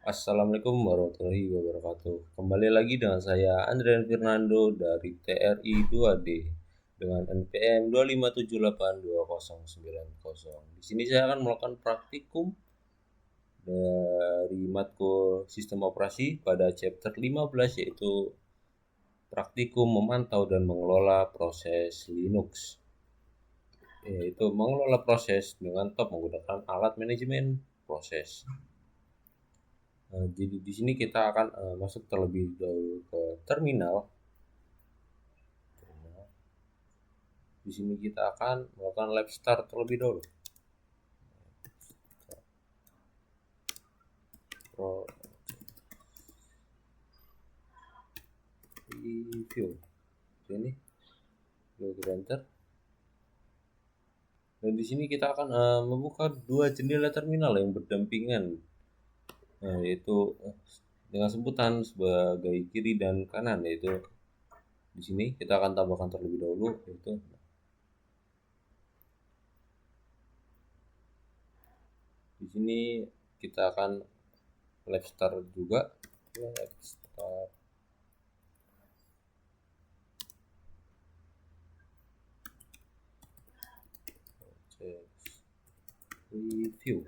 Assalamualaikum warahmatullahi wabarakatuh. Kembali lagi dengan saya Andrian Fernando dari TRI 2D dengan NPM 257829090. Di sini saya akan melakukan praktikum dari matkul Sistem Operasi pada chapter 15, yaitu praktikum memantau dan mengelola proses Linux, yaitu mengelola proses dengan top menggunakan alat manajemen proses. Jadi di sini kita akan masuk terlebih dahulu ke terminal. Di sini kita akan melakukan live start terlebih dahulu. Review. Ini kita enter. Dan di sini kita akan membuka dua jendela terminal yang berdampingan, yaitu dengan sebutan sebagai kiri dan kanan, yaitu di sini kita akan tambahkan terlebih dahulu, yaitu di sini kita akan live start juga. Live start. Review.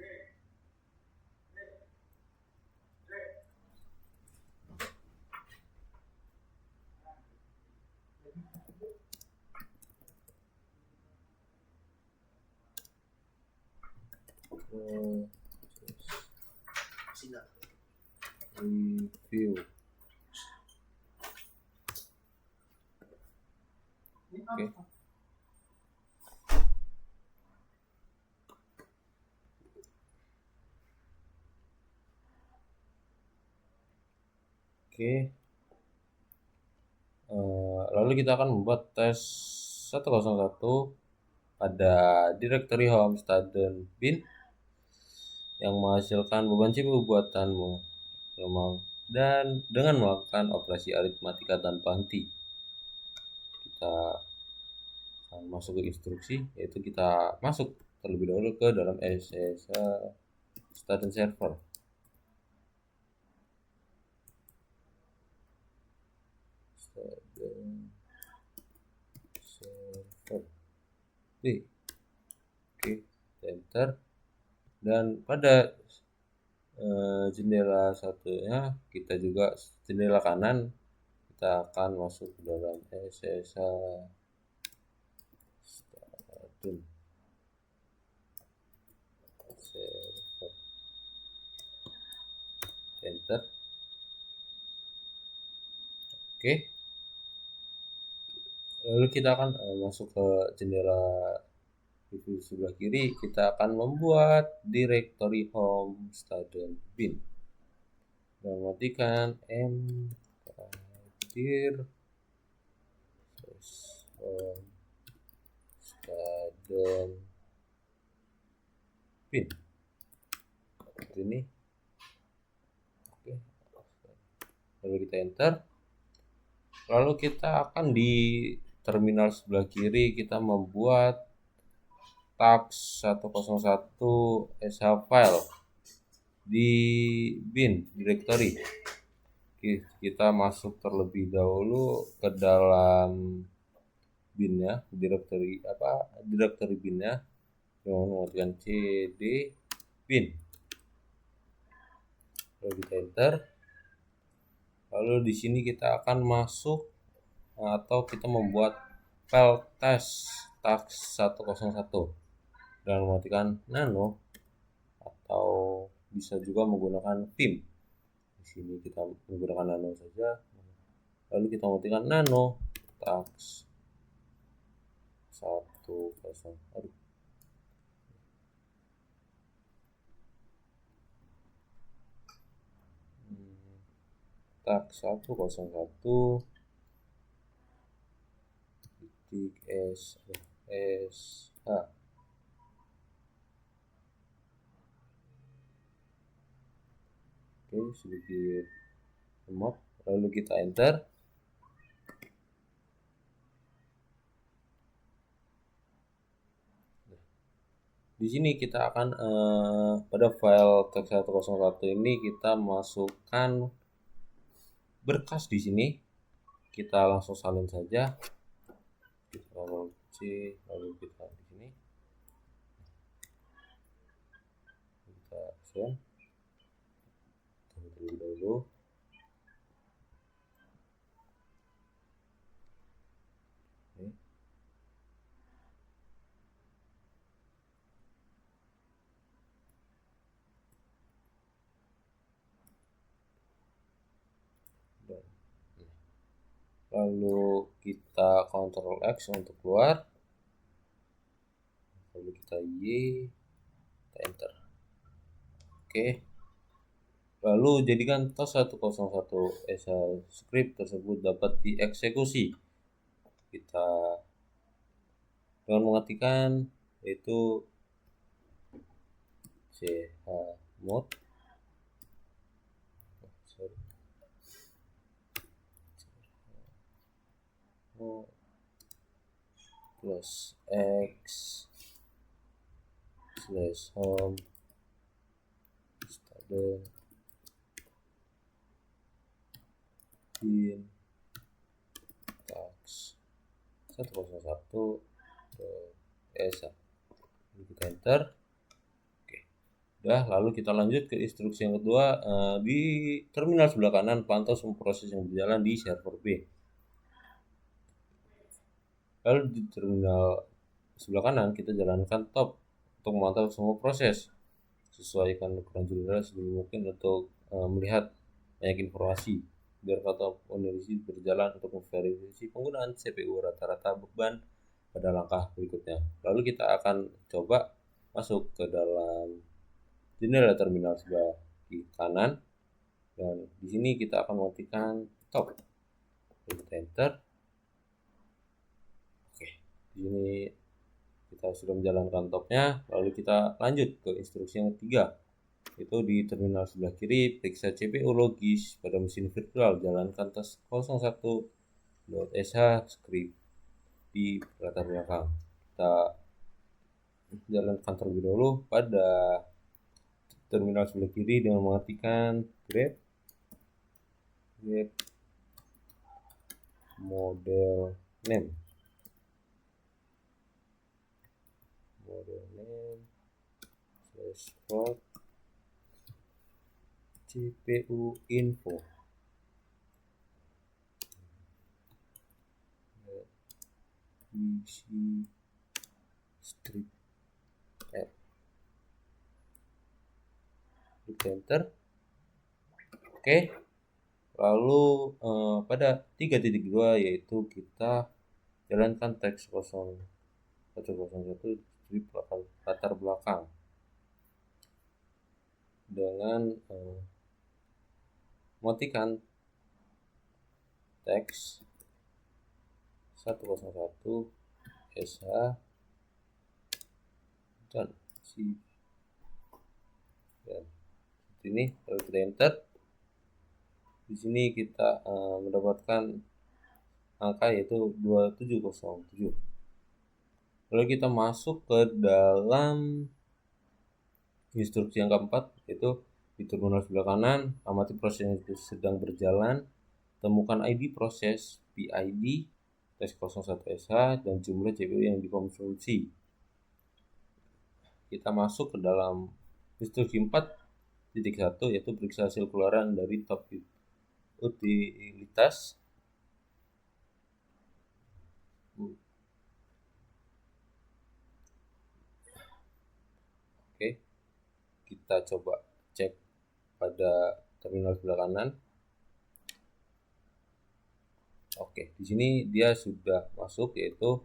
Review. Oke. Oke. Lalu kita akan membuat tes 101 pada directory home student bin yang menghasilkan beban CPU buatanmu dan dengan melakukan operasi aritmatika tanpa henti. Kita akan masuk ke instruksi, yaitu kita masuk terlebih dahulu ke dalam SSH student server. Oke, enter. Dan pada jendela satunya kita juga jendela kanan kita akan masuk ke dalam SSH student server. Enter. Oke. Lalu kita akan masuk ke jendela review sebelah kiri. Kita akan membuat directory home student bin dan matikan dir home student bin seperti ini. Oke. Lalu kita enter. Lalu kita akan di terminal sebelah kiri kita membuat tax 101 sh file di bin directory. Kita masuk terlebih dahulu ke dalam binnya, directory binnya, yang menggunakan cd bin. Lalu kita enter. Lalu di sini kita akan masuk atau kita membuat file test tax 101 dan mematikan nano, atau bisa juga menggunakan vim. Di sini kita menggunakan nano saja. Lalu kita matikan nano tax 101. Tax 101 titik sh. Oke, sedikit lemot. Lalu kita enter. Di sini kita akan pada file teks101 ini kita masukkan berkas di sini. Kita langsung salin saja. Kita Ctrl C, lalu kita di sini kita send terlebih dahulu. Lalu kita Ctrl X untuk keluar, lalu kita Y, kita enter. Oke, lalu jadikan tos101 script tersebut dapat dieksekusi. Kita dengan mengetikkan yaitu chmod plus x /home student bin tax 101 esa. Kita enter. Oke, udah. Lalu kita lanjut ke instruksi yang kedua. Di terminal sebelah kanan pantau semua proses yang berjalan di server B. Lalu di terminal sebelah kanan kita jalankan top untuk memantau semua proses. Sesuaikan ukuran jendela sebelum mungkin untuk melihat banyak informasi biar kata kondisi berjalan untuk memverifikasi penggunaan CPU rata-rata beban pada langkah berikutnya. Lalu kita akan coba masuk ke dalam jendela terminal sebelah di kanan, dan di sini kita akan mematikan top. Kita enter. Oke, di sini kita sudah menjalankan topnya. Lalu kita lanjut ke instruksi yang ketiga, itu di terminal sebelah kiri periksa CPU logis pada mesin virtual, jalankan tes 01.sh script di latar belakang. Kita jalankan terlebih dahulu pada terminal sebelah kiri dengan mematikan grep model name /port CPU info isi strip enter. Oke, lalu pada 3.2 yaitu kita jalankan teks 0101 strip latar belakang dengan mematikan teks 101 sh dan ini. Lalu kita enter. Di sini kita mendapatkan angka yaitu 2707. Lalu kita masuk ke dalam instruksi yang keempat, yaitu di terminal sebelah kanan amati proses yang sedang berjalan, temukan ID proses PID tes 01sh dan jumlah CPU yang dikonsumsi. Kita masuk ke dalam instruksi 4.1 yaitu periksa hasil keluaran dari top utilitas. Oke, kita coba cek pada terminal sebelah kanan. Oke, di sini dia sudah masuk yaitu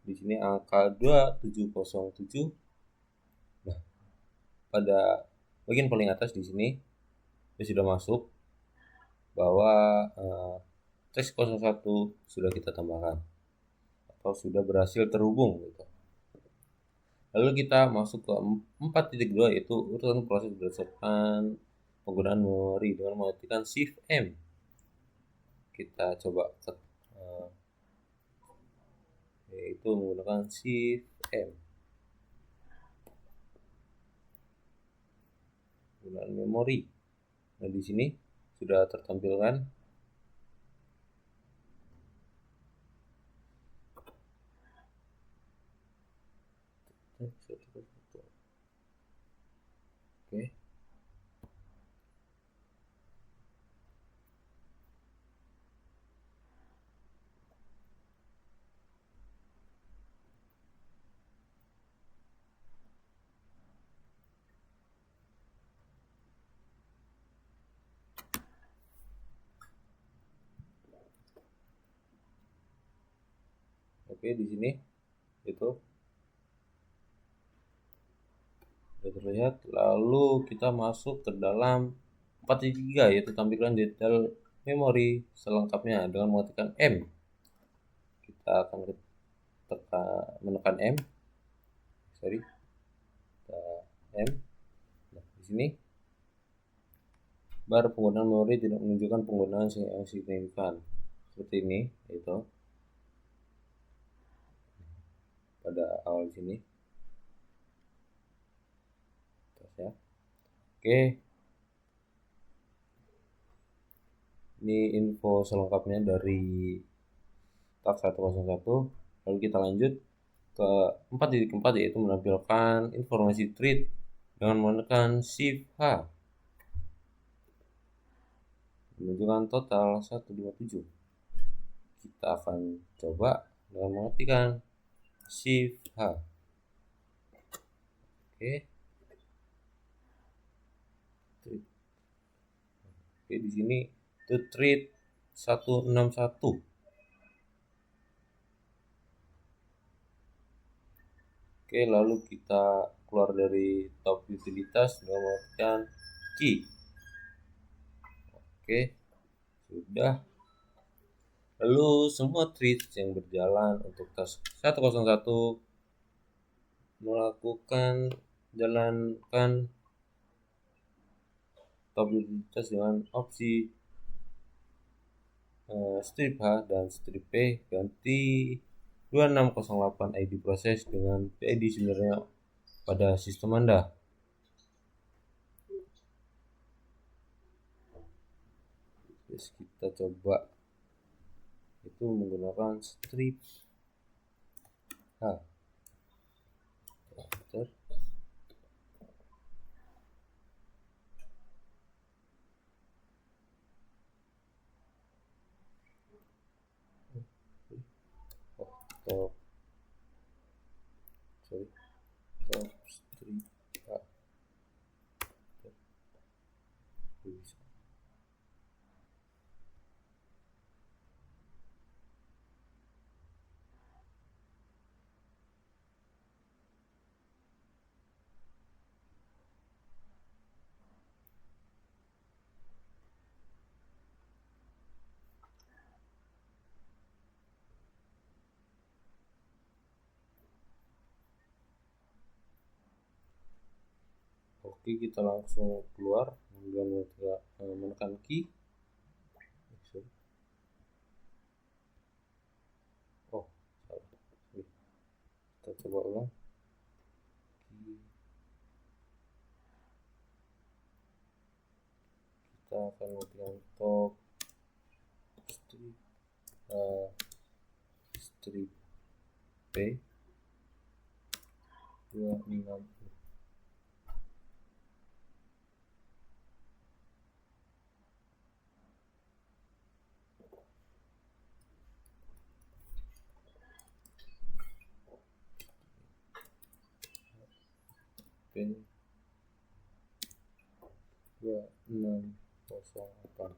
di sini angka 2707. Nah, pada bagian paling atas di sini dia sudah masuk bahwa teks 01 sudah kita tambahkan atau sudah berhasil terhubung gitu. Lalu kita masuk ke 4.2 yaitu urutan proses berdasarkan penggunaan memori dengan mematikan shift M. Kita coba yaitu menggunakan Shift M. Penggunaan memori. Nah, di sini sudah tertampilkan. Oke. Oke, di sini itu sudah terlihat. Lalu kita masuk ke dalam 4.3, yaitu tampilan detail memori selengkapnya dengan mengetikkan M. Kita akan menekan M. M. Nah, di sini bar penggunaan memori tidak menunjukkan penggunaan yang signifikan. Seperti ini, yaitu pada awal sini. Terus ya. Oke. Ini info selengkapnya dari tab 101. Lalu kita lanjut ke 4.4, yaitu menampilkan informasi thread dengan menekan Shift H. Menunjukkan total 157. Kita akan coba dengan mengetikkan Shift H. Oke. Oke, di sini itu thread 161. Oke, lalu kita keluar dari top utilitas dengan mengetikkan key. Oke, sudah. Lalu semua thread yang berjalan untuk task 101 jalankan top utilitas dengan opsi strip H dan strip P ganti 2608 ID proses dengan PID sebenarnya pada sistem Anda. Terus kita coba itu menggunakan strip H. Enter. Top strip H. Oke, kita langsung keluar dengan menekan key. Oh, salah. Kita coba ulang. Kita akan mengetikkan top strip P 26. P 2608.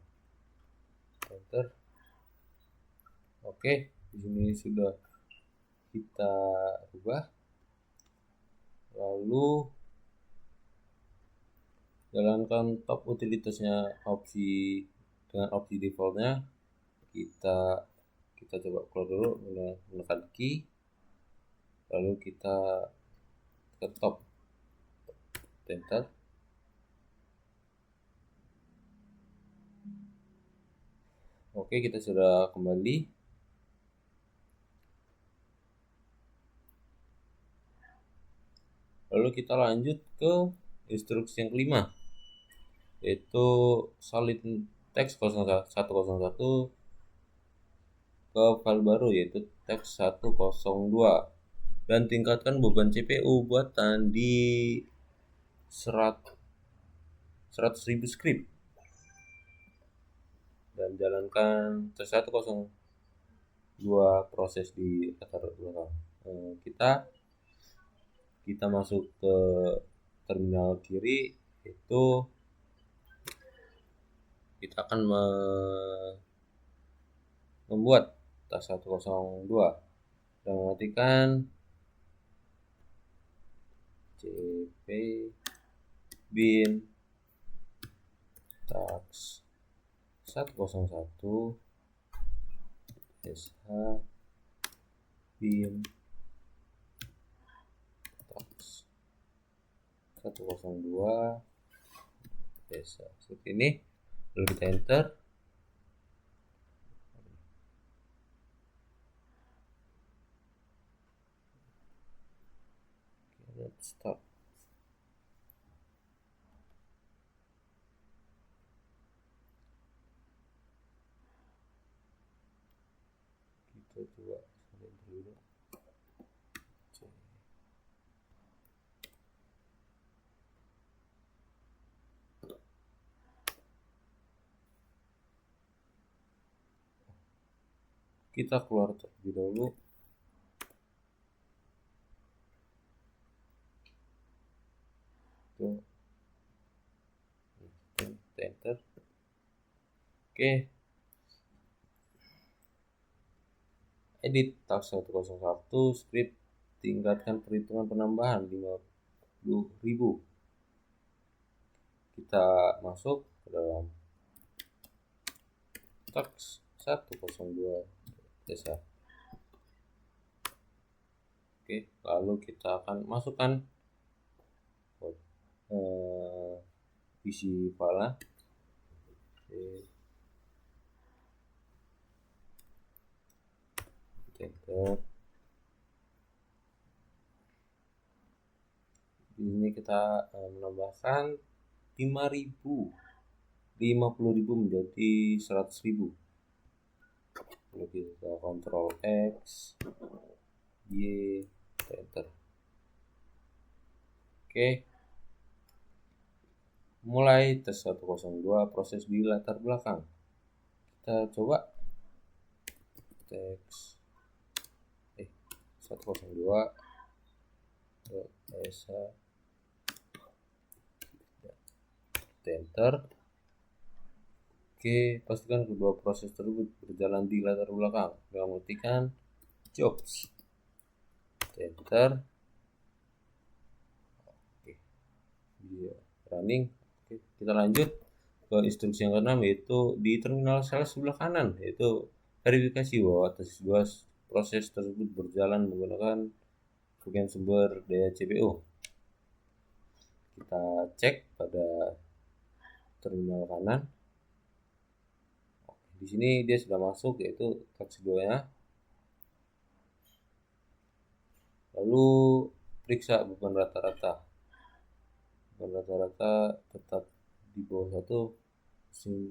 Enter. Oke, di sini sudah kita ubah. Lalu jalankan top utilitasnya dengan opsi defaultnya. Kita coba keluar dulu, menekan key, lalu kita ke top, enter. Oke, kita sudah kembali. Lalu kita lanjut ke instruksi yang kelima, yaitu salin teks 0101 ke file baru, yaitu teks 102, dan tingkatkan beban CPU buatan di 100.000 script, dan jalankan teks 102 proses di latar belakang. Kita masuk ke terminal kiri, itu kita akan membuat tas 102 dan mengetikkan cp bin tax 101 sh bin tax 102 sh, seperti ini. Lalu kita enter. Let's start. Kita coba dulu. Kita keluar terlebih dahulu. Enter. Oke. Edit task 101 script, tingkatkan perhitungan penambahan 50.000. Kita masuk ke dalam task 102 desa. Oke, lalu kita akan masukkan isi file. Enter. Di sini kita menambahkan 50.000 menjadi 100.000. Lalu kita Ctrl X, Y, enter. Oke. Mulai tes 102 proses di latar belakang. Kita coba teks 102 enter. Oke, pastikan kedua proses tersebut berjalan di latar belakang dengan mengetikkan jobs enter. Oke, dia running. Oke, kita lanjut ke instruksi yang keenam, yaitu di terminal sel sebelah kanan, yaitu verifikasi bahwa tes 2 proses tersebut berjalan menggunakan bagian sumber daya CPU. Kita cek pada terminal kanan. Di sini dia sudah masuk, yaitu teks 2-nya. Lalu periksa beban rata-rata. Beban rata-rata tetap di bawah 1. Di sini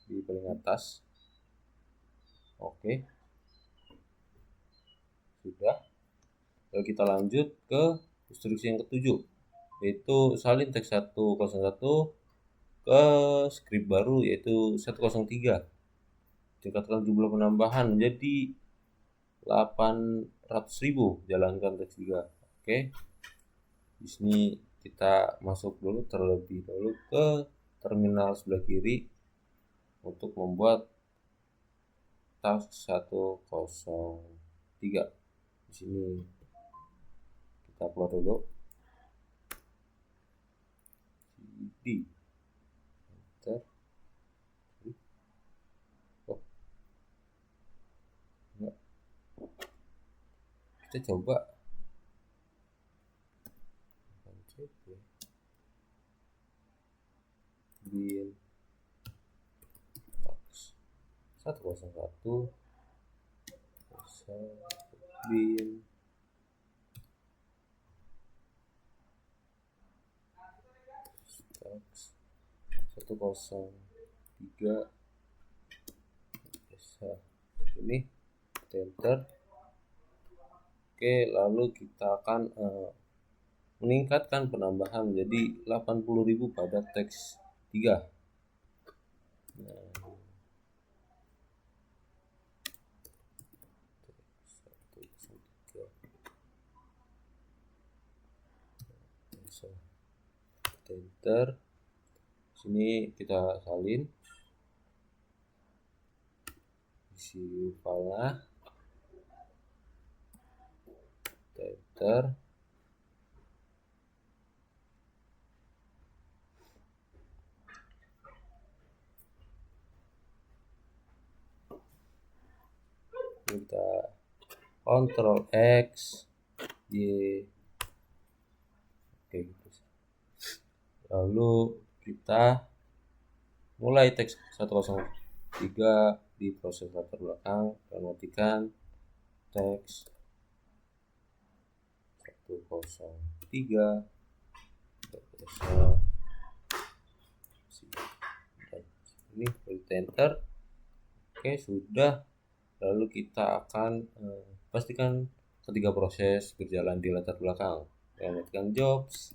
di paling atas. Oke, sudah. Lalu kita lanjut ke instruksi yang ketujuh, yaitu salin teks 101 ke script baru, yaitu 103. Tingkatkan jumlah penambahan menjadi 800.000. Jalankan teks 3. Oke. Di sini kita masuk dulu terlebih dahulu ke terminal sebelah kiri untuk membuat task 103. Di sini kita keluar dulu. CD enter. Oh, enggak. Kita coba 101 bin tax 103 bisa ini enter. Oke, lalu kita akan meningkatkan penambahan menjadi 80.000 pada teks 3. Nah, enter. Sini kita salin isi file, enter. Kita Ctrl X Y. Oke, gitu. Lalu kita mulai teks 103 di proses latar belakang dan matikan teks 103 ini enter. Oke, sudah. Lalu kita akan pastikan ketiga proses berjalan di latar belakang. Matikan jobs,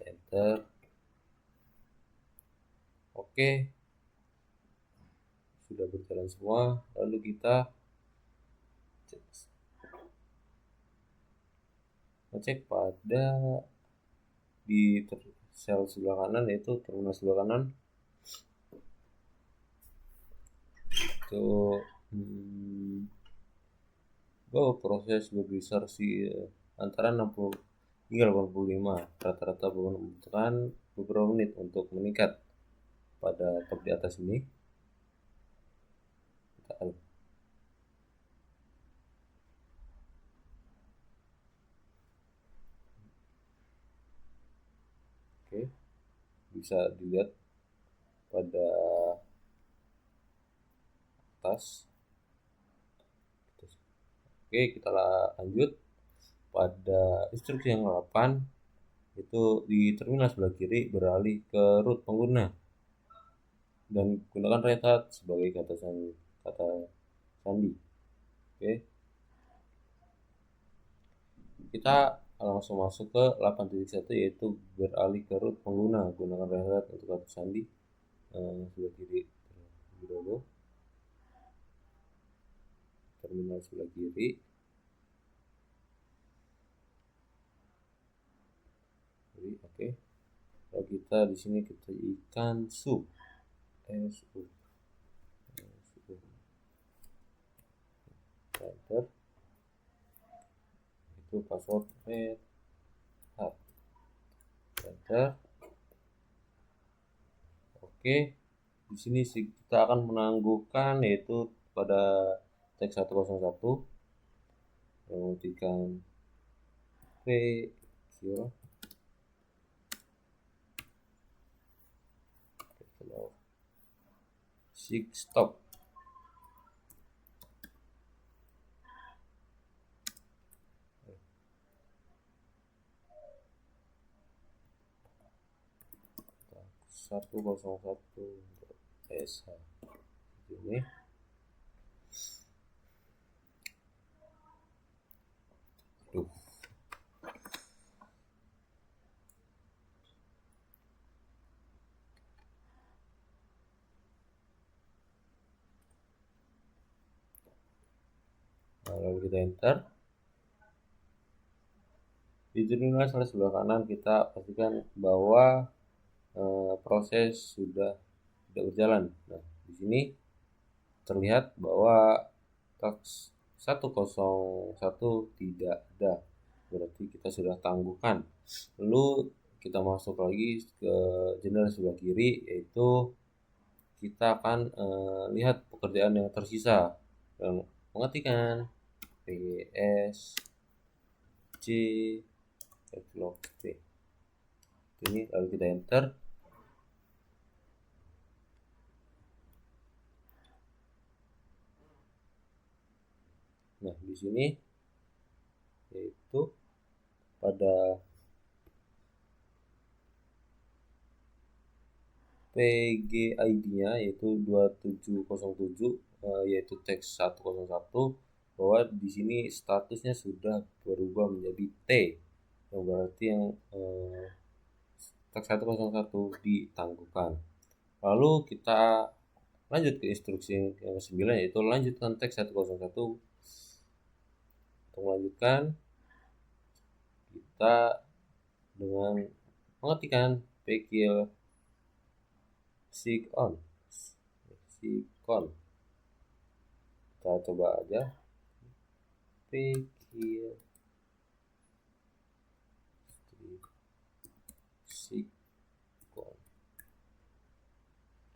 enter. Oke, sudah berjalan semua. Lalu kita ngecek pada di sel sebelah kanan, yaitu terminal sebelah kanan itu bahwa proses berinsersi antara 60 hingga 85, rata-rata membutuhkan beberapa menit untuk meningkat. Pada tab di atas ini kita oke, bisa dilihat pada atas. Oke, kita lanjut pada instruksi yang 8, itu di terminal sebelah kiri beralih ke root pengguna dan gunakan red hat sebagai kata sandi. Oke, kita langsung masuk ke 8.1, yaitu beralih ke root pengguna, gunakan red hat untuk kata sandi. Sebelah kiri dulu, terminal sebelah kiri. Oke, kalau kita di sini kita ikan su enter. Itu password enter. Oke, di sini kita akan menangguhkan, yaitu pada teks 101 mematikan P0 six stop. Satu SH ini. Lalu kita enter. Di terminal sebelah kanan kita pastikan bahwa proses sudah tidak berjalan. Nah, di sini terlihat bahwa task 101 tidak ada, berarti kita sudah tangguhkan. Lalu kita masuk lagi ke jendela sebelah kiri, yaitu kita akan lihat pekerjaan yang tersisa dan mengetikkan ps c ini, lalu kita enter. sini, yaitu pada PGID-nya yaitu 2707, yaitu teks 101, bahwa di sini statusnya sudah berubah menjadi T, yang berarti yang teks 101 ditangguhkan. Lalu kita lanjut ke instruksi yang ke-9, yaitu lanjutkan teks 101. Untuk melanjutkan, kita dengan mengetikkan pkil sikon. Kita coba aja pkil sikon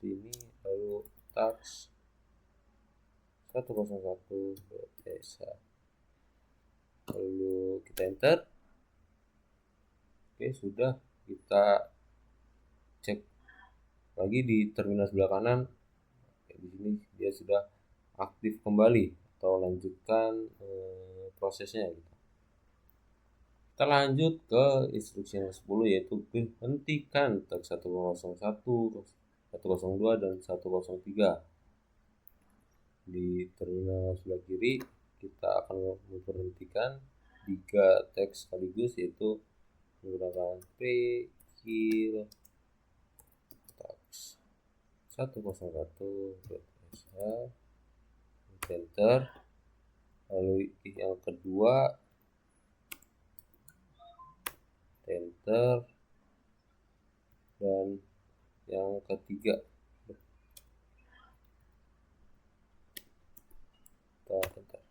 ini, lalu taks 101 desa, lalu kita enter. Oke, sudah. Kita cek lagi di terminal sebelah kanan. Di sini dia sudah aktif kembali, atau lanjutkan prosesnya gitu. Kita lanjut ke instruksi yang 10, yaitu hentikan teks 101, 102 dan 103. Di terminal sebelah kiri kita akan memberhentikan 3 teks sekaligus, yaitu menggunakan pkil teks 101 enter. Lalu yang kedua enter, dan yang ketiga enter.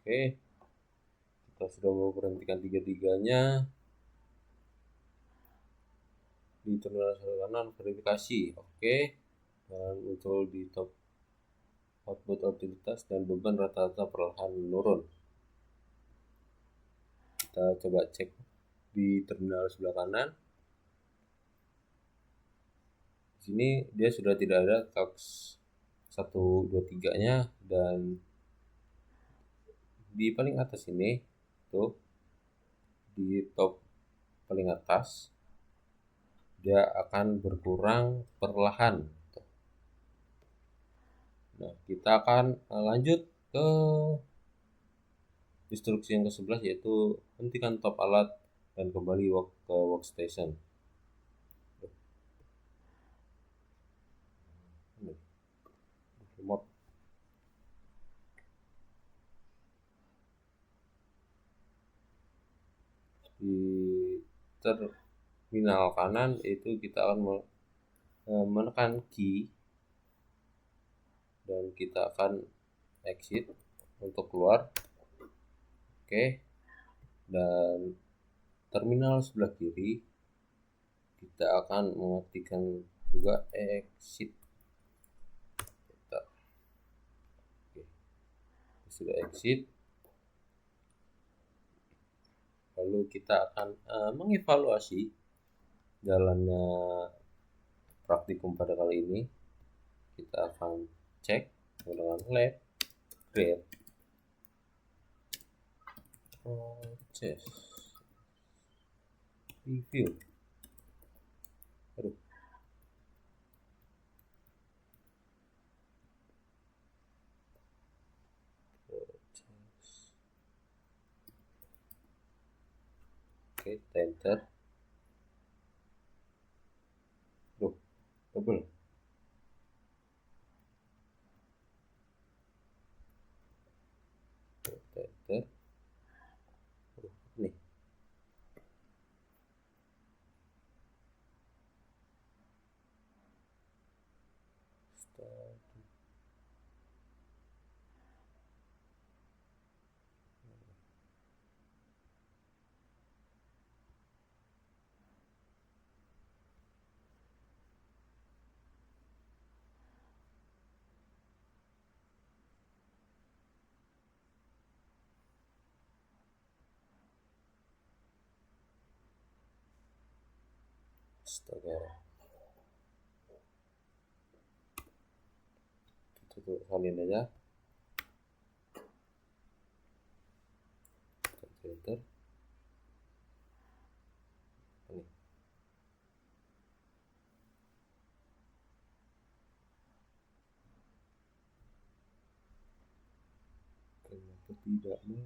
Oke, kita sudah memberhentikan tiga-tiganya. Di terminal sebelah kanan verifikasi, oke, dan muncul di top output utilitas dan beban rata-rata perlahan menurun. Kita coba cek di terminal sebelah kanan. Di sini dia sudah tidak ada taks 123-nya, dan di paling atas ini tuh, di top paling atas, dia akan berkurang perlahan. Nah, kita akan lanjut ke instruksi yang ke-11, yaitu hentikan top alat dan kembali ke workstation. Remote. Di terminal kanan itu kita akan menekan key, dan kita akan exit untuk keluar. Oke, dan terminal sebelah kiri kita akan mengetikkan juga exit. Oke, sudah exit. Lalu kita akan mengevaluasi jalannya praktikum pada kali ini. Kita akan cek menggunakan lab create proses review. Oke, enter. Double. Enter. Nih. Astaga. Tutup salin aja. enter. Ini. Kenapa tidak mau?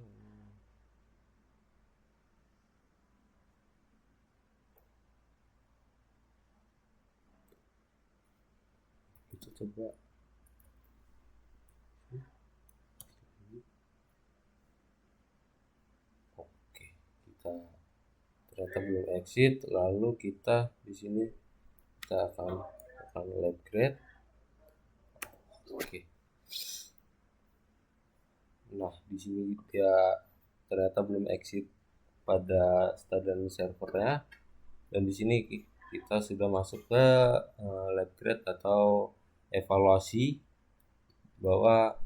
Kita coba. Oke, kita ternyata belum exit. Lalu kita di sini kita akan lab grade. Oke. Nah, di sini dia ternyata belum exit pada stadion servernya, dan di sini kita sudah masuk ke lab grade atau evaluasi bahwa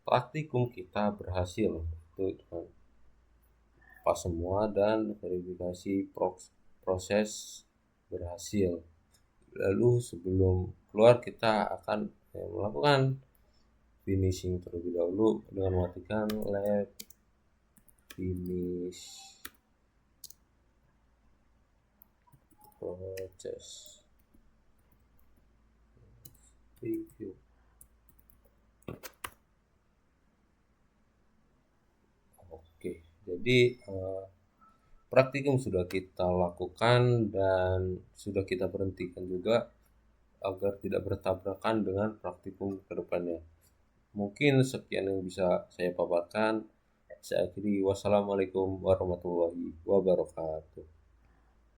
praktikum kita berhasil, itu pas semua, dan verifikasi proses berhasil. Lalu sebelum keluar kita akan melakukan finishing terlebih dahulu dengan mematikan lab finish proses review. Oke, jadi praktikum sudah kita lakukan dan sudah kita berhentikan juga agar tidak bertabrakan dengan praktikum ke depannya. Mungkin sekian yang bisa saya paparkan. Saya akhiri. Wassalamualaikum warahmatullahi wabarakatuh.